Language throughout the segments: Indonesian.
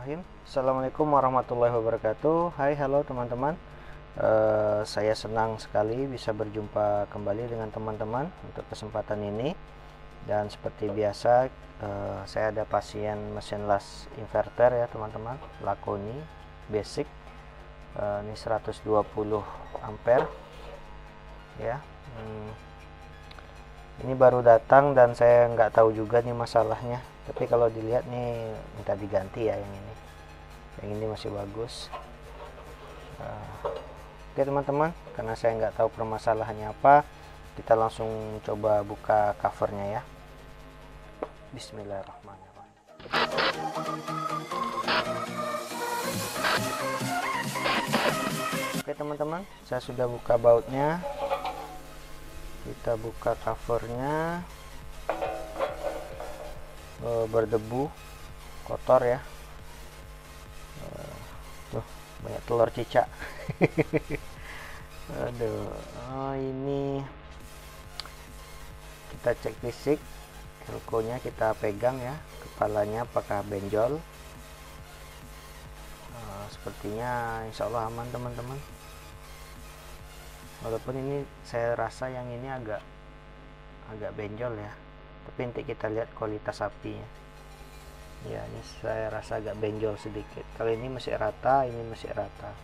Bismillahirrahmanirrahim. Assalamualaikum warahmatullahi wabarakatuh. Hai, halo teman-teman. Saya senang sekali bisa berjumpa kembali dengan teman-teman untuk kesempatan ini. Dan seperti biasa, saya ada pasien mesin las inverter ya teman-teman, Lakoni basic. Ini 120 ampere ya. Ini baru datang dan saya nggak tahu juga nih masalahnya, tapi kalau dilihat nih minta diganti ya yang ini masih bagus. Oke teman-teman, karena saya nggak tahu permasalahannya apa, kita langsung coba buka covernya ya. Bismillahirrahmanirrahim. Oke teman-teman, saya sudah buka bautnya. Kita buka covernya. Berdebu, kotor ya. Tuh banyak telur cicak. Aduh, ini kita cek fisik, elko-nya kita pegang ya, kepalanya apakah benjol. Sepertinya insya Allah aman teman-teman. Walaupun ini saya rasa yang ini agak benjol ya, tapi nanti kita lihat kualitas apinya ya. Ini saya rasa agak benjol sedikit. Kalau ini masih rata, ini masih rata.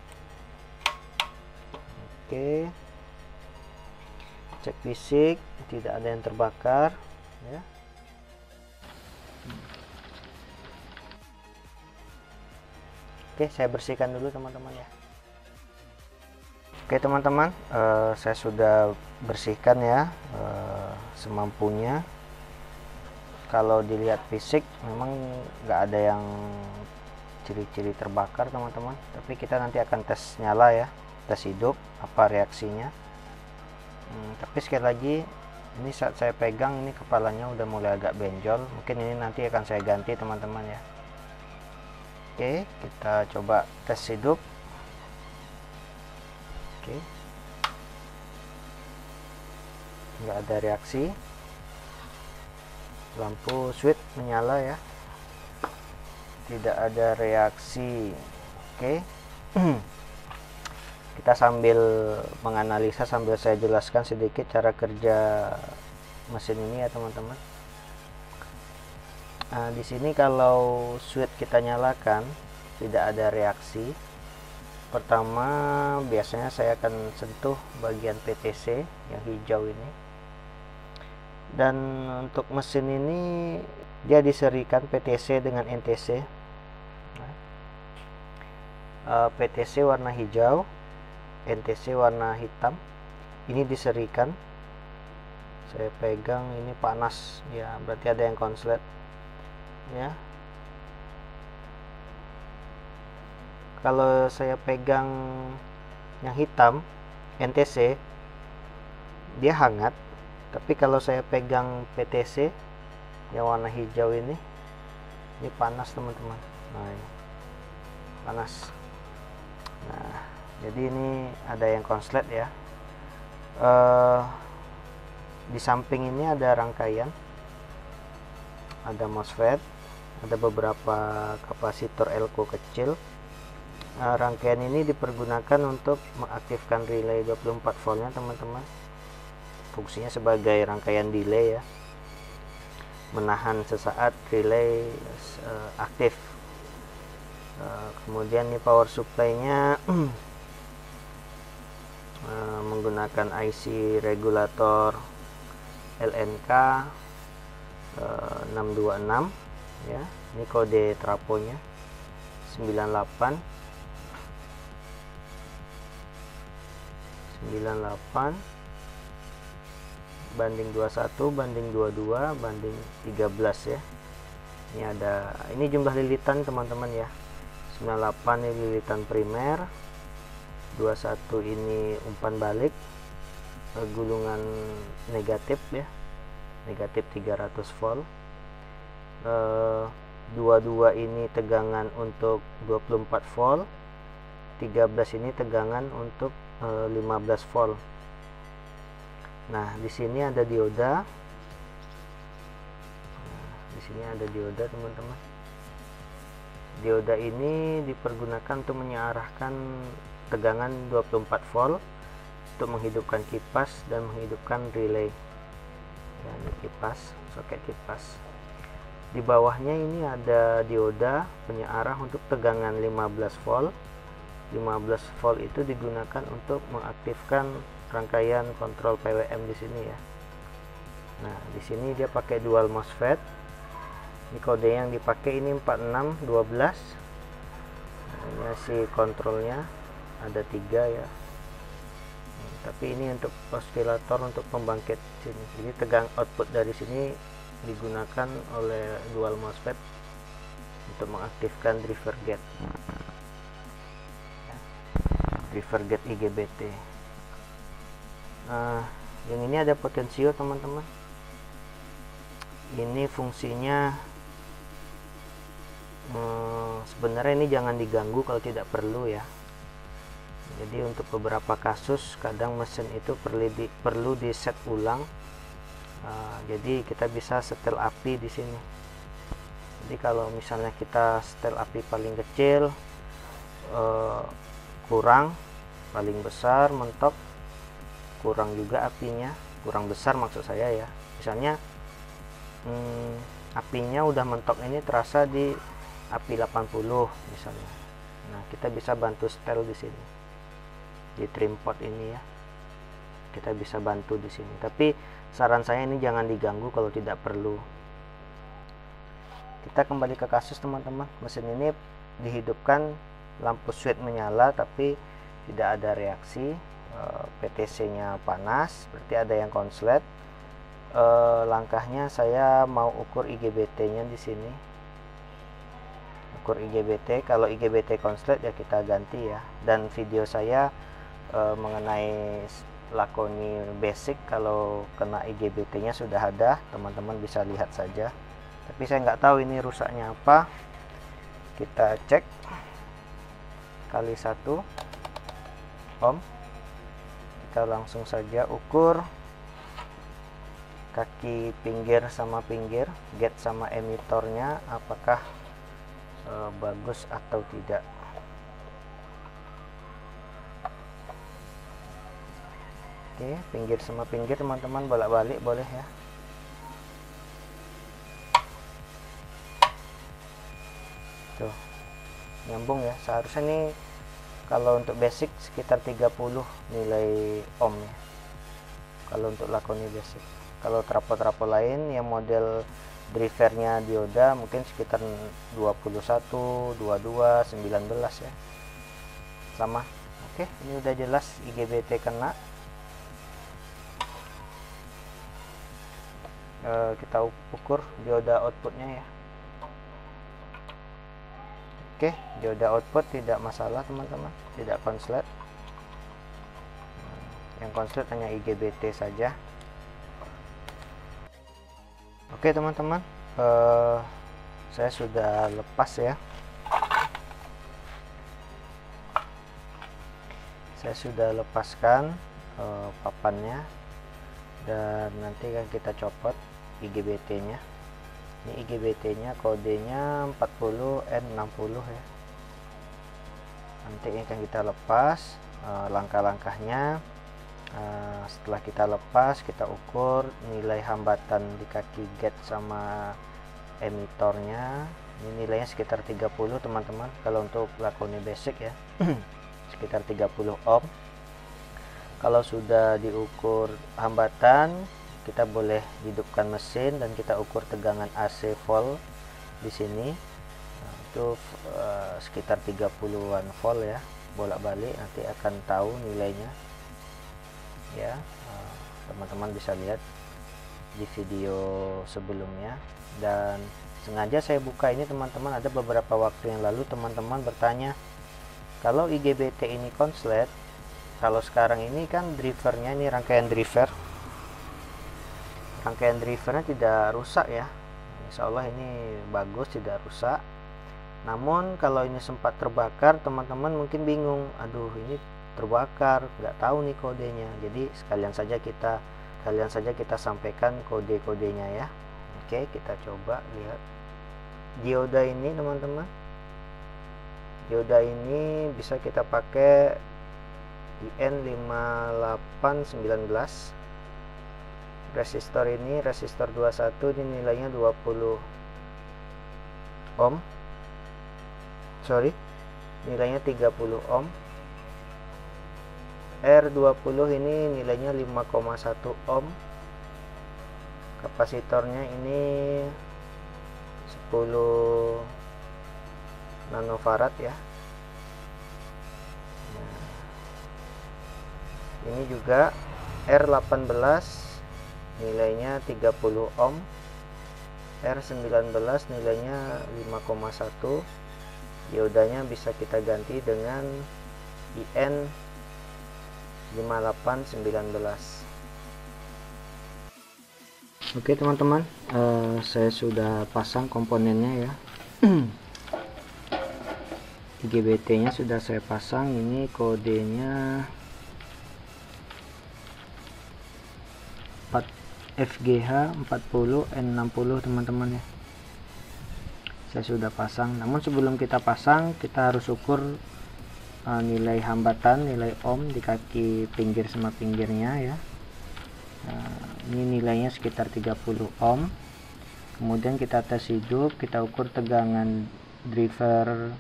Oke, cek fisik, tidak ada yang terbakar ya. Oke, saya bersihkan dulu teman-teman ya. Oke teman-teman, saya sudah bersihkan ya semampunya. Kalau dilihat fisik memang nggak ada yang ciri-ciri terbakar teman-teman, tapi kita nanti akan tes nyala ya, tes hidup apa reaksinya. Tapi sekali lagi, ini saat saya pegang ini kepalanya udah mulai agak benjol, mungkin ini nanti akan saya ganti teman-teman ya. Oke, kita coba tes hidup. Oke, nggak ada reaksi, lampu switch menyala ya, tidak ada reaksi. Oke. Kita sambil menganalisa, sambil saya jelaskan sedikit cara kerja mesin ini ya teman-teman. Nah, di sini kalau switch kita nyalakan tidak ada reaksi. Pertama, biasanya saya akan sentuh bagian PTC yang hijau ini. Dan untuk mesin ini dia diserikan PTC dengan NTC. PTC warna hijau, NTC warna hitam. Ini diserikan. Saya pegang, ini panas ya, berarti ada yang konslet ya. Kalau saya pegang yang hitam NTC, dia hangat. Tapi kalau saya pegang PTC yang warna hijau ini panas teman-teman. Nah, ini panas. Nah, jadi ini ada yang konslet ya. Di samping ini ada rangkaian, ada MOSFET, ada beberapa kapasitor elko kecil. Rangkaian ini dipergunakan untuk mengaktifkan relay 24 voltnya teman-teman. Fungsinya sebagai rangkaian delay ya, menahan sesaat relay aktif. Kemudian ini power supply-nya menggunakan IC regulator LNK 626 ya. Ini kode trafonya 98 banding 21 banding 22 banding 13 ya. Ini jumlah lilitan teman-teman ya. 98 ini lilitan primer, 21 ini umpan balik, gulungan negatif ya, negatif 300 volt. 22 ini tegangan untuk 24 volt, 13 ini tegangan untuk 15 volt. Nah, di sini ada dioda. Di sini ada dioda teman-teman. Dioda ini dipergunakan untuk mengarahkan tegangan 24 volt untuk menghidupkan kipas dan menghidupkan relay. Ya, ini kipas, soket kipas. Di bawahnya ini ada dioda penyearah untuk tegangan 15 volt. 15 volt itu digunakan untuk mengaktifkan rangkaian kontrol PWM di sini ya. Nah, di sini dia pakai dual MOSFET. Ini kode yang dipakai ini 4612. Nah, ini si kontrolnya ada 3 ya. Tapi ini untuk osilator untuk pembangkit sini. Jadi tegang output dari sini digunakan oleh dual MOSFET untuk mengaktifkan driver gate. Driver gate IGBT. Nah, yang ini ada potensio teman-teman. Ini fungsinya sebenarnya ini jangan diganggu kalau tidak perlu ya. Jadi untuk beberapa kasus kadang mesin itu perlu di set ulang. Jadi kita bisa setel api di sini. Jadi kalau misalnya kita setel api paling kecil, kurang, paling besar mentok, kurang juga apinya, kurang besar maksud saya ya. Misalnya apinya udah mentok ini terasa di api 80 misalnya. Nah, kita bisa bantu setel di sini. Di trim pot ini ya, kita bisa bantu di sini, tapi saran saya ini jangan diganggu kalau tidak perlu. Kita kembali ke kasus teman-teman. Mesin ini dihidupkan, lampu switch menyala tapi tidak ada reaksi. PTC nya panas, berarti ada yang konslet. Langkahnya saya mau ukur IGBT nya di sini, ukur IGBT. Kalau IGBT konslet ya kita ganti ya. Dan video saya mengenai lakoni basic kalau kena IGBT nya sudah ada, teman-teman bisa lihat saja. Tapi saya nggak tahu ini rusaknya apa. Kita cek kali 1 ohm. Kita langsung saja ukur kaki pinggir sama pinggir, gate sama emitornya apakah bagus atau tidak. Oke, pinggir sama pinggir teman-teman bolak-balik boleh ya. Tuh, nyambung ya. Seharusnya nih kalau untuk basic sekitar 30 nilai ohm ya. Kalau untuk lakoni basic. Kalau trapo-trapo lain yang model drivernya dioda mungkin sekitar 21, 22, 19 ya. Sama. Oke, ini udah jelas IGBT kena. Kita ukur dioda outputnya ya. Oke, dioda output tidak masalah teman-teman, tidak konslet. Yang konslet hanya IGBT saja. Oke teman-teman, saya sudah lepas ya. Saya sudah lepaskan papannya, dan nanti kan kita copot IGBT nya. Ini IGBT nya kodenya 40N60 ya. Nanti ini akan kita lepas. Langkah-langkahnya, setelah kita lepas kita ukur nilai hambatan di kaki gate sama emitornya. Ini nilainya sekitar 30 teman-teman kalau untuk lakoni basic ya. Sekitar 30 ohm. Kalau sudah diukur hambatan, kita boleh hidupkan mesin dan kita ukur tegangan AC volt di sini. Nah, itu sekitar 30-an volt ya, bolak-balik nanti akan tahu nilainya ya. Teman-teman bisa lihat di video sebelumnya. Dan sengaja saya buka ini teman-teman, ada beberapa waktu yang lalu teman-teman bertanya kalau IGBT ini konslet. Kalau sekarang ini kan drivernya, ini rangkaian drivernya tidak rusak ya. Insya Allah ini bagus, tidak rusak. Namun kalau ini sempat terbakar, teman-teman mungkin bingung, aduh ini terbakar, nggak tahu nih kodenya. Jadi sekalian saja kita sampaikan kode-kodenya ya. Oke, kita coba lihat dioda ini teman-teman. dioda ini bisa kita pakai IN5819. Resistor ini resistor 21, ini nilainya 20 ohm, nilainya 30 ohm. R20 ini nilainya 5,1 ohm. Kapasitornya ini 10 nanofarad ya. Nah, ini juga R18 nilainya 30 ohm. R19 nilainya 5,1. Diodanya bisa kita ganti dengan IN 5819. Oke teman-teman, saya sudah pasang komponennya ya. IGBT nya sudah saya pasang. Ini kodenya FGH 40 N60 teman-teman ya. Saya sudah pasang, namun sebelum kita pasang kita harus ukur nilai hambatan, nilai ohm di kaki pinggir sama pinggirnya ya. Ini nilainya sekitar 30 ohm. Kemudian kita tes hidup, kita ukur tegangan driver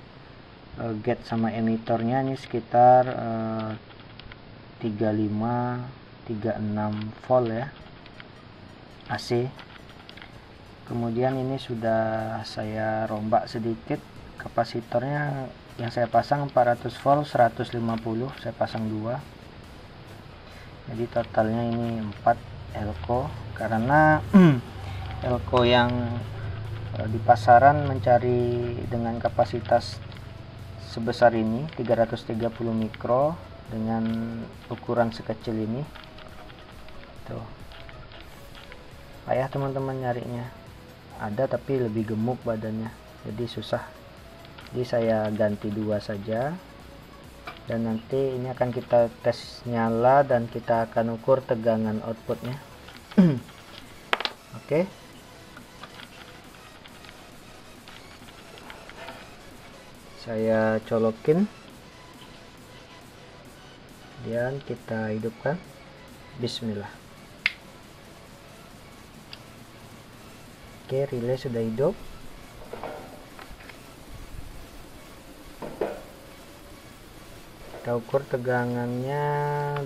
gate sama emitornya, ini sekitar 35-36 volt ya, AC. Kemudian ini sudah saya rombak sedikit, kapasitornya yang saya pasang 400 volt 150, saya pasang 2, jadi totalnya ini 4 elko, karena elko yang di pasaran mencari dengan kapasitas sebesar ini 330 mikro dengan ukuran sekecil ini tuh. Payah teman-teman nyarinya, ada tapi lebih gemuk badannya, jadi susah. Jadi saya ganti 2 saja, dan nanti ini akan kita tes nyala dan kita akan ukur tegangan outputnya. Oke. Saya colokin dan kita hidupkan. Bismillah. Oke, relay sudah hidup. Kita ukur tegangannya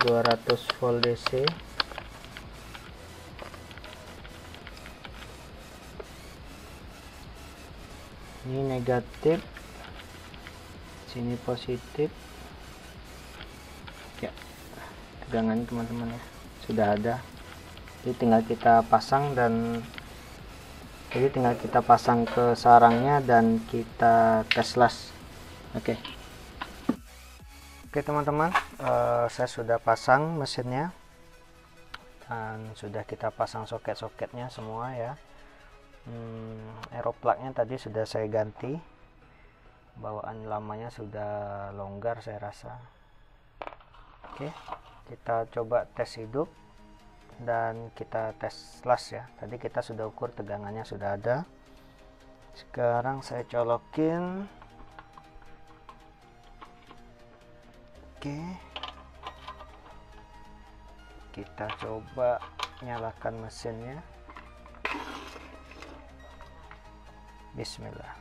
200 volt DC. Ini negatif, sini positif ya. Tegangannya teman-teman ya sudah ada, jadi tinggal kita pasang ke sarangnya dan kita tes las. Oke teman-teman, saya sudah pasang mesinnya dan sudah kita pasang soket-soketnya semua ya. Aeroplug-nya tadi sudah saya ganti, bawaan lamanya sudah longgar saya rasa. Oke, kita coba tes hidup dan kita tes las ya. Tadi kita sudah ukur tegangannya sudah ada. Sekarang saya colokin. Oke, kita coba nyalakan mesinnya. Bismillah.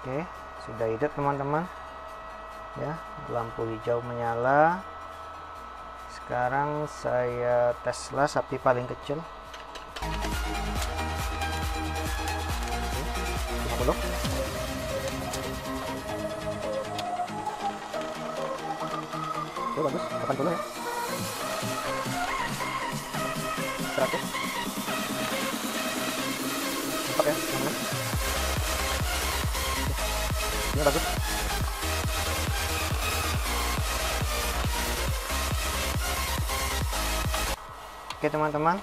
Oke, sudah hidup teman-teman ya, lampu hijau menyala. Sekarang saya tes las api paling kecil. 50. Oke, bagus, 80 ya. 100. Oke, ini bagus. Oke teman-teman,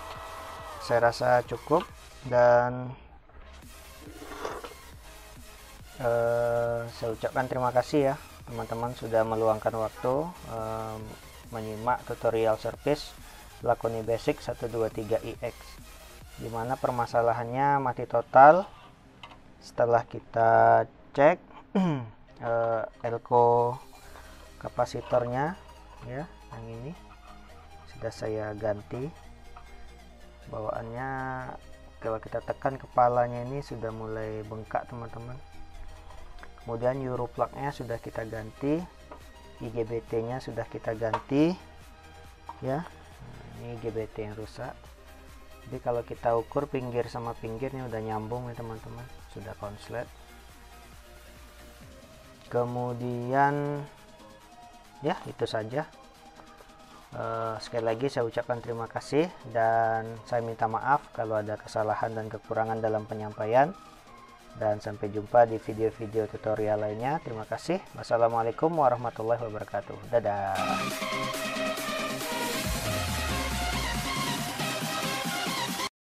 saya rasa cukup, dan saya ucapkan terima kasih ya teman-teman sudah meluangkan waktu menyimak tutorial service Lakoni Basic 123iX, dimana permasalahannya mati total Setelah kita cek elko kapasitornya ya, yang ini sudah saya ganti. Bawaannya kalau kita tekan kepalanya ini sudah mulai bengkak teman-teman. Kemudian euro plug-nya sudah kita ganti, IGBT-nya sudah kita ganti ya. Ini IGBT yang rusak. Jadi kalau kita ukur pinggir sama pinggirnya udah nyambung ya teman-teman, sudah konslet. Kemudian ya itu saja. Sekali lagi saya ucapkan terima kasih dan saya minta maaf kalau ada kesalahan dan kekurangan dalam penyampaian, dan sampai jumpa di video-video tutorial lainnya. Terima kasih. Wassalamualaikum warahmatullahi wabarakatuh. Dadah.